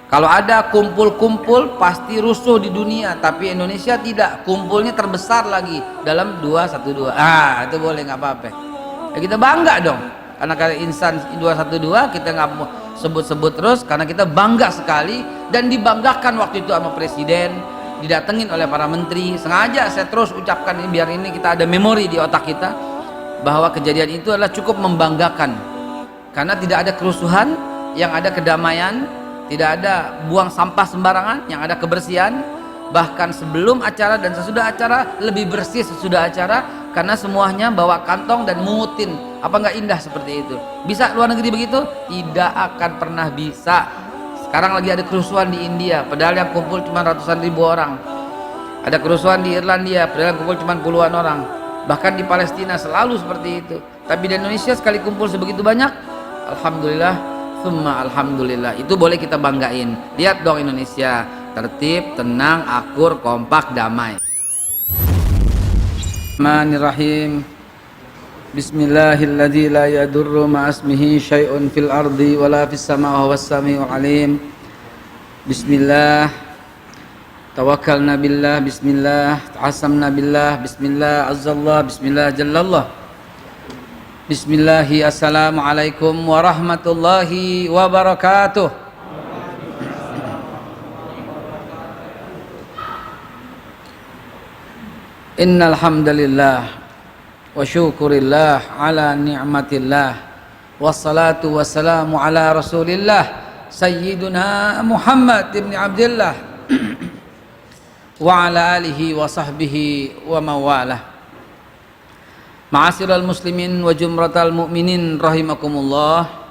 Kalau ada kumpul-kumpul pasti rusuh di dunia, tapi Indonesia tidak, kumpulnya terbesar lagi dalam 212. Ah, itu boleh, nggak apa-apa. Ya kita bangga dong, karena kali insan 212 kita nggak mau sebut-sebut terus, karena kita bangga sekali dan dibanggakan waktu itu sama presiden, didatengin oleh para menteri. Sengaja saya terus ucapkan ini biar ini kita ada memori di otak kita bahwa kejadian itu adalah cukup membanggakan, karena tidak ada kerusuhan, yang ada kedamaian, tidak ada buang sampah sembarangan, yang ada kebersihan. Bahkan sebelum acara dan sesudah acara lebih bersih sesudah acara, karena semuanya bawa kantong dan mungutin. Apa nggak indah seperti itu? Bisa luar negeri begitu? Tidak akan pernah bisa. Sekarang lagi ada kerusuhan di India, padahal yang kumpul cuma ratusan ribu orang. Ada kerusuhan di Irlandia, padahal yang kumpul cuma puluhan orang. Bahkan di Palestina selalu seperti itu. Tapi di Indonesia sekali kumpul sebegitu banyak, alhamdulillah, summa alhamdulillah. Itu boleh kita banggain. Lihat dong Indonesia, tertib, tenang, akur, kompak, damai. Bismillahirrahmanirrahim. Bismillahilladzi la yadurru ma'asmihi syai'un fil ardi wala fis sama' wa huwas sami'ul alim. Bismillah, tawakkalna billah, bismillah, ta'asamna billah, bismillah, azzallah, bismillah, jallallah. Bismillahi, assalamualaikum warahmatullahi wabarakatuh. Innal hamdalillah wa syukurillah ala ni'matillah wassalatu wassalamu ala rasulillah sayyiduna Muhammad ibn Abdullah wa ala alihi wa sahbihi wa mawalah. Ma'asyiral muslimin wa jumratal mu'minin rahimakumullah.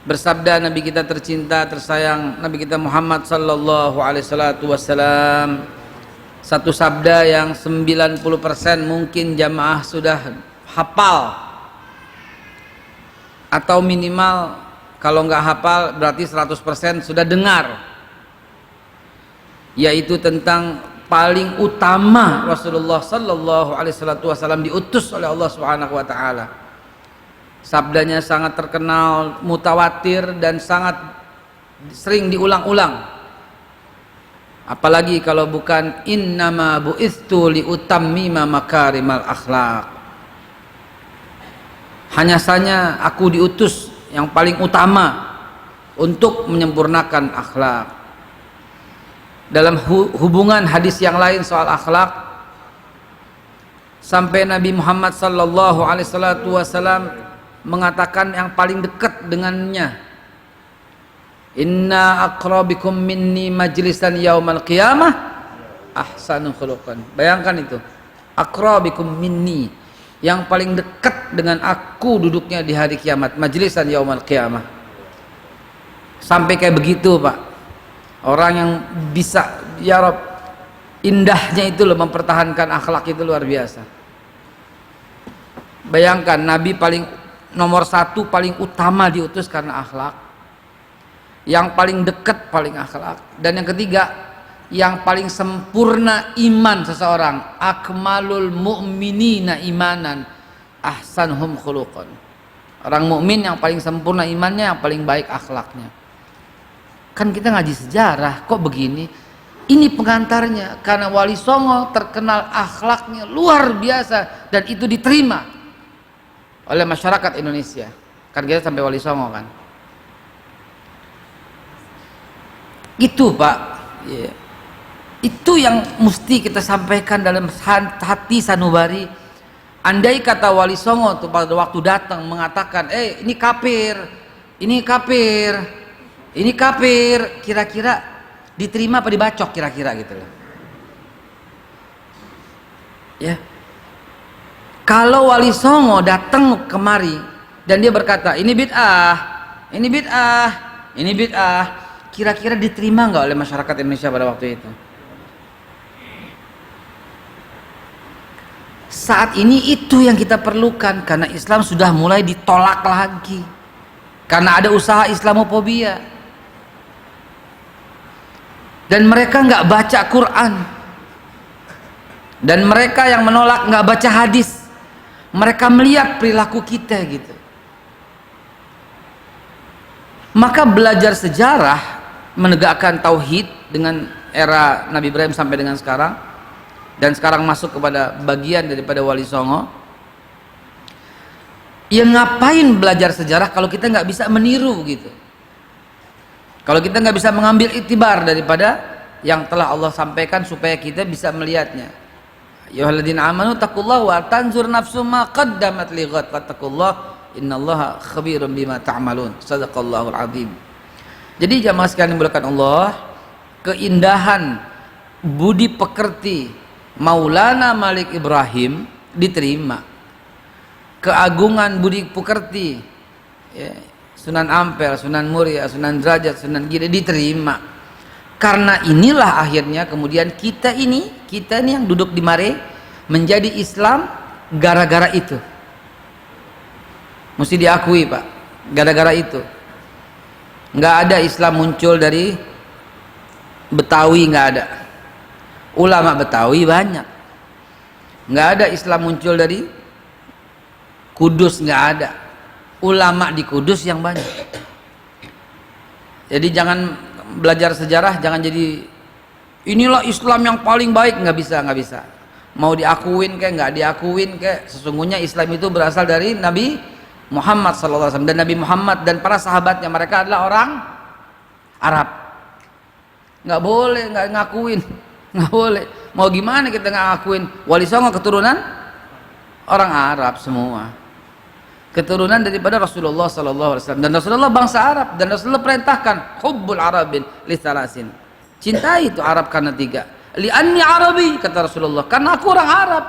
Bersabda Nabi kita tercinta tersayang, Nabi kita Muhammad sallallahu alaihi wasallam, satu sabda yang 90% mungkin jamaah sudah hafal, atau minimal kalau nggak hafal berarti 100% sudah dengar, yaitu tentang paling utama Rasulullah sallallahu alaihi wasallam diutus oleh Allah Subhanahu wa taala. Sabdanya sangat terkenal, mutawatir dan sangat sering diulang-ulang. Apalagi kalau bukan innama bu'istu liutammima makarimal akhlaq. Hanya saja aku diutus yang paling utama untuk menyempurnakan akhlak. Dalam hubungan hadis yang lain soal akhlak, sampai Nabi Muhammad sallallahu alaihi wasallam mengatakan yang paling dekat dengannya, inna aqrabikum minni majlisan yaumal qiyamah ahsanu khuluqan. Bayangkan itu, aqrabikum minni, yang paling dekat dengan aku duduknya di hari kiamat, majlisan yaumal qiyamah. Sampai kayak begitu Pak. Orang yang bisa, ya Rob, indahnya itu loh mempertahankan akhlak itu luar biasa. Bayangkan Nabi paling nomor satu, paling utama diutus karena akhlak. Yang paling dekat paling akhlak. Dan yang ketiga, yang paling sempurna iman seseorang, akmalul mu'minina imanan ahsanhum khuluqan. Orang mukmin yang paling sempurna imannya, yang paling baik akhlaknya. Kan kita ngaji sejarah, kok begini? Ini pengantarnya, karena Wali Songo terkenal akhlaknya luar biasa dan itu diterima oleh masyarakat Indonesia. Kan kita sampai Wali Songo kan. Itu Pak, yeah. Itu yang mesti kita sampaikan dalam hati sanubari. Andai kata Wali Songo tuh pada waktu datang mengatakan, ini kafir, ini kafir, ini kafir, kira-kira diterima apa dibacok kira-kira gitu loh. Ya. Kalau Wali Songo datang kemari dan dia berkata, ini bid'ah, ini bid'ah, ini bid'ah, kira-kira diterima nggak oleh masyarakat Indonesia pada waktu itu? Saat ini itu yang kita perlukan, karena Islam sudah mulai ditolak lagi, karena ada usaha Islamofobia. Dan mereka nggak baca Quran, dan mereka yang menolak nggak baca hadis. Mereka melihat perilaku kita gitu, Maka belajar sejarah menegakkan tauhid dengan era Nabi Ibrahim sampai dengan sekarang, dan sekarang masuk kepada bagian daripada Wali Songo. Ya ngapain belajar sejarah kalau kita nggak bisa meniru gitu, kalau kita nggak bisa mengambil iktibar daripada yang telah Allah sampaikan supaya kita bisa melihatnya. Ya ayyuhalladzina amanu taqullaha wa tanzur nafsum ma qaddamat lighad wattaqullaha innallaha khabirum bima ta'malun. Shadaqallahul azim. Jadi jamaah sekalian dimuliakan Allah, keindahan budi pekerti Maulana Malik Ibrahim diterima, keagungan budi pekerti ya, Sunan Ampel, Sunan Muria, Sunan Derajat, Sunan Giri diterima. Karena inilah akhirnya kemudian kita ini yang duduk di Mare menjadi Islam gara-gara itu. Mesti diakui Pak, gara-gara itu. Nggak ada Islam muncul dari Betawi, nggak ada. Ulama Betawi banyak. Nggak ada Islam muncul dari Kudus, nggak ada. Ulama di Kudus yang banyak. Jadi jangan belajar sejarah, jangan jadi inilah Islam yang paling baik, nggak bisa. Mau diakuin kayak nggak diakuin kayak, sesungguhnya Islam itu berasal dari Nabi Muhammad SAW, dan Nabi Muhammad dan para sahabatnya mereka adalah orang Arab. Nggak boleh nggak ngakuin, nggak boleh. Mau gimana kita nggak ngakuin? Wali Songo keturunan orang Arab semua, keturunan daripada Rasulullah SAW, dan Rasulullah bangsa Arab, dan Rasulullah perintahkan hubbul Arabin li thalasin, cintai itu Arab karena tiga. Li'anni Arabi, kata Rasulullah, karena aku orang Arab.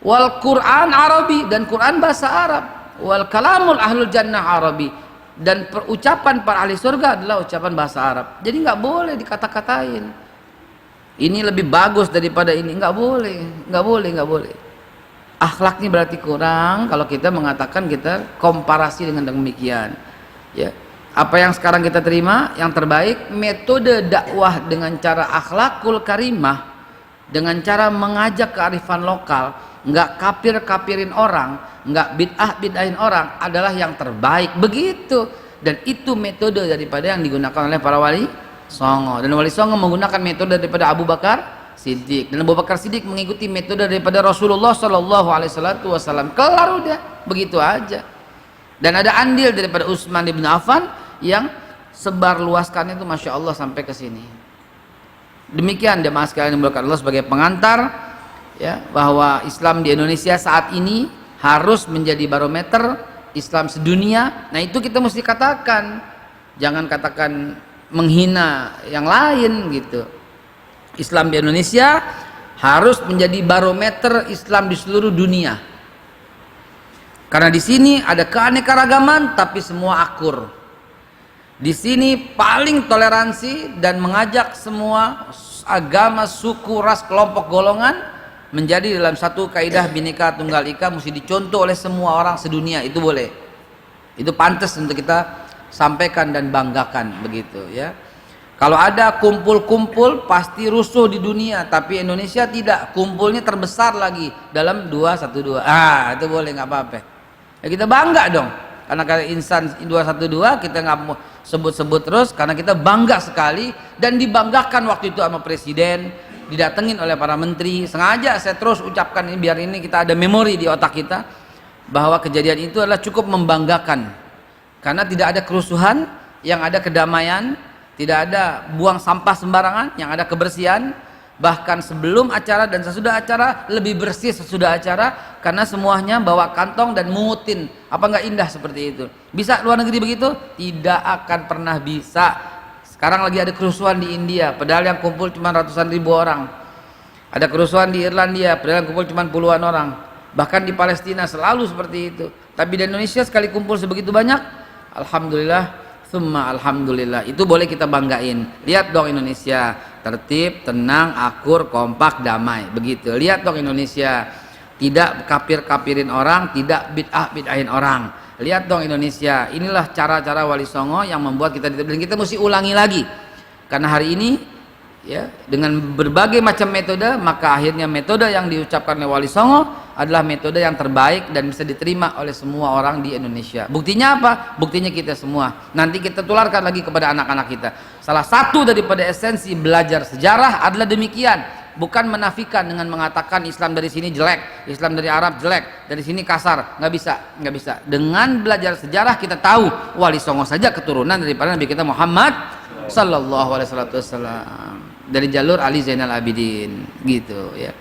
Wal Quran Arabi, dan Quran bahasa Arab. Wal kalamul ahlul jannah Arabi, dan perucapan para ahli surga adalah ucapan bahasa Arab. Jadi nggak boleh dikata-katain ini lebih bagus daripada ini, nggak boleh. Akhlaknya berarti kurang kalau kita mengatakan kita komparasi dengan demikian ya. Apa yang sekarang kita terima yang terbaik, metode dakwah dengan cara akhlakul karimah, dengan cara mengajak kearifan lokal, nggak kapirin orang, nggak bid'ahin orang, adalah yang terbaik begitu. Dan itu metode daripada yang digunakan oleh para wali songo, dan wali songo menggunakan metode daripada Abu Bakar Siddiq, dan Abu Bakar Siddiq mengikuti metode daripada Rasulullah SAW. Kelar udah begitu aja. Dan ada andil daripada Utsman bin Affan yang sebar luaskan itu masya Allah sampai ke sini. Demikian jemaah sekalian yang dimuliakan Allah, sebagai pengantar ya, bahwa Islam di Indonesia saat ini harus menjadi barometer Islam sedunia. Nah itu kita mesti katakan, jangan katakan menghina yang lain gitu. Islam di Indonesia harus menjadi barometer Islam di seluruh dunia. Karena di sini ada keanekaragaman tapi semua akur. Di sini paling toleransi dan mengajak semua agama, suku, ras, kelompok, golongan menjadi dalam satu kaidah Bhinneka Tunggal Ika, mesti dicontoh oleh semua orang sedunia. Itu boleh. Itu pantas untuk kita sampaikan dan banggakan begitu ya. Kalau ada kumpul-kumpul pasti rusuh di dunia, tapi Indonesia tidak, kumpulnya terbesar lagi dalam 212. Itu boleh, nggak apa-apa. Ya kita bangga dong, karena kalau insan 212 kita nggak mau sebut-sebut terus, karena kita bangga sekali dan dibanggakan waktu itu sama presiden, didatengin oleh para menteri. Sengaja saya terus ucapkan ini biar ini kita ada memori di otak kita bahwa kejadian itu adalah cukup membanggakan, karena tidak ada kerusuhan, yang ada kedamaian. Tidak ada buang sampah sembarangan, yang ada kebersihan. Bahkan sebelum acara dan sesudah acara lebih bersih sesudah acara, karena semuanya bawa kantong dan mungutin. Apa nggak indah seperti itu? Bisa luar negeri begitu? Tidak akan pernah bisa. Sekarang lagi ada kerusuhan di India, padahal yang kumpul cuma ratusan ribu orang. Ada kerusuhan di Irlandia, padahal yang kumpul cuma puluhan orang. Bahkan di Palestina selalu seperti itu. Tapi di Indonesia sekali kumpul sebegitu banyak, alhamdulillah. Summa alhamdulillah, itu boleh kita banggain. Lihat dong Indonesia, tertib, tenang, akur, kompak, damai, begitu. Lihat dong Indonesia, tidak kapir-kapirin orang, tidak bid'ahin orang. Lihat dong Indonesia, inilah cara-cara Wali Songo yang membuat kita, dan kita mesti ulangi lagi. Karena hari ini ya, dengan berbagai macam metode, maka akhirnya metode yang diucapkan oleh Wali Songo adalah metode yang terbaik dan bisa diterima oleh semua orang di Indonesia. Buktinya apa? Buktinya kita semua. Nanti kita tularkan lagi kepada anak-anak kita. Salah satu daripada esensi belajar sejarah adalah demikian. Bukan menafikan dengan mengatakan Islam dari sini jelek, Islam dari Arab jelek, dari sini kasar. Nggak bisa, nggak bisa. Dengan belajar sejarah kita tahu Wali Songo saja keturunan daripada Nabi kita Muhammad Sallallahu Alaihi Wasallam, dari jalur Ali Zainal Abidin, gitu ya.